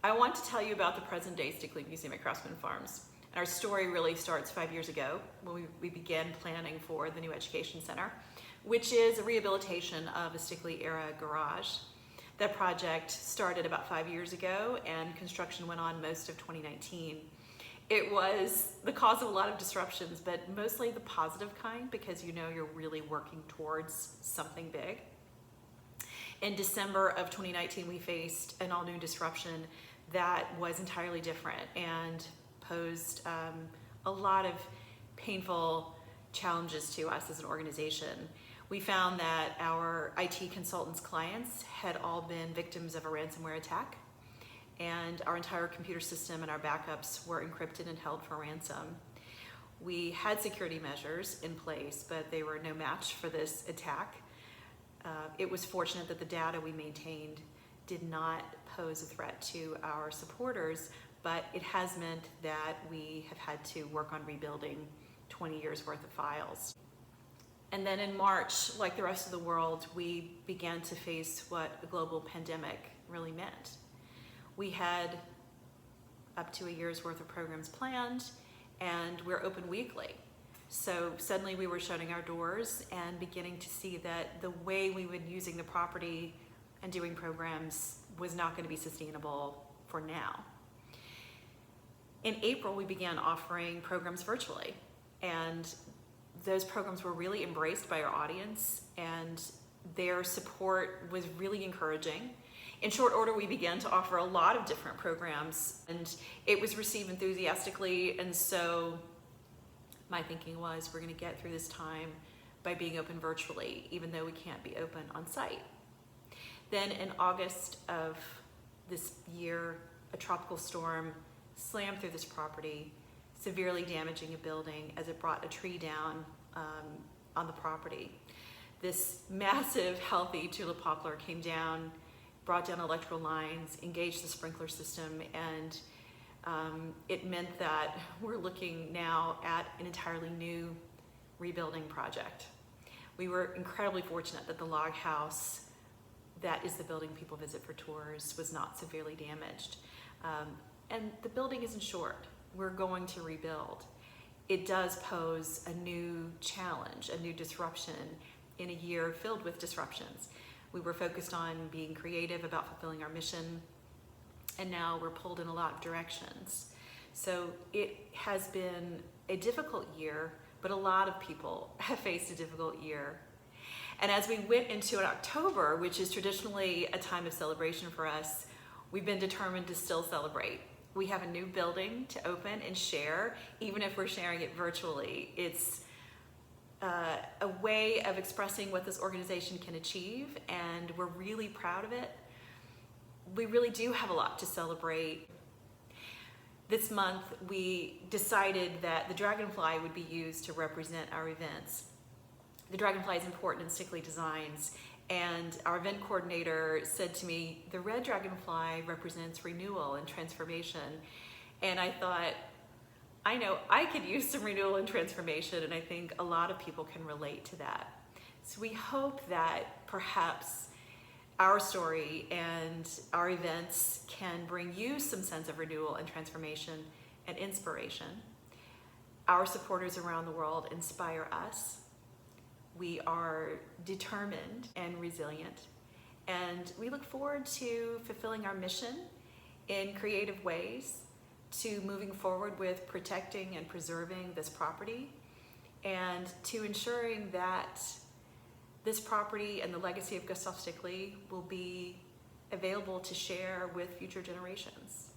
I want to tell you about the present day StickleyMuseum at Craftsman Farms. And our story really starts 5 years ago when we began planning for the new education center, which is a rehabilitation of a Stickley era garage. That project started about 5 years ago and construction went on most of 2019. It was the cause of a lot of disruptions, but mostly the positive kind, because you know you're really working towards something big. In December of 2019, we faced an all-new disruption that was entirely different and posed a lot of painful challenges to us as an organization. We found that our IT consultants' clients had all been victims of a ransomware attack, and our entire computer system and our backups were encrypted and held for ransom. We had security measures in place, but they were no match for this attack. It was fortunate that the data we maintained did not pose a threat to our supporters, but it has meant that we have had to work on rebuilding 20 years worth of files. And then in March, like the rest of the world, we began to face what a global pandemic really meant. We had up to a year's worth of programs planned, and we're open weekly. So suddenly we were shutting our doors and beginning to see that the way we were using the property and doing programs was not going to be sustainable for now. In April, we began offering programs virtually, and those programs were really embraced by our audience, and their support was really encouraging. In short order, we began to offer a lot of different programs, and it was received enthusiastically, and so my thinking was, we're going to get through this time by being open virtually, even though we can't be open on site. Then in August of this year, a tropical storm slammed through this property, severely damaging a building as it brought a tree down on the property. This massive, healthy tulip poplar came down, brought down electrical lines, engaged the sprinkler system, and it meant that we're looking now at an entirely new rebuilding project. We were incredibly fortunate that the log house, that is the building people visit for tours, was not severely damaged. And the building isn't short. We're going to rebuild. It does pose a new challenge, a new disruption in a year filled with disruptions. We were focused on being creative about fulfilling our mission, and now we're pulled in a lot of directions. So it has been a difficult year, but a lot of people have faced a difficult year. And as we went into an October, which is traditionally a time of celebration for us, we've been determined to still celebrate. We have a new building to open and share, even if we're sharing it virtually. It's a way of expressing what this organization can achieve, and we're really proud of it. We really do have a lot to celebrate. This month, we decided that the dragonfly would be used to represent our events. The dragonfly is important in Stickley designs, and our event coordinator said to me, the red dragonfly represents renewal and transformation. And I thought, I know I could use some renewal and transformation, and I think a lot of people can relate to that. So we hope that perhaps our story and our events can bring you some sense of renewal and transformation and inspiration. Our supporters around the world inspire us. We are determined and resilient, and we look forward to fulfilling our mission in creative ways, to moving forward with protecting and preserving this property, and to ensuring that this property and the legacy of Gustav Stickley will be available to share with future generations.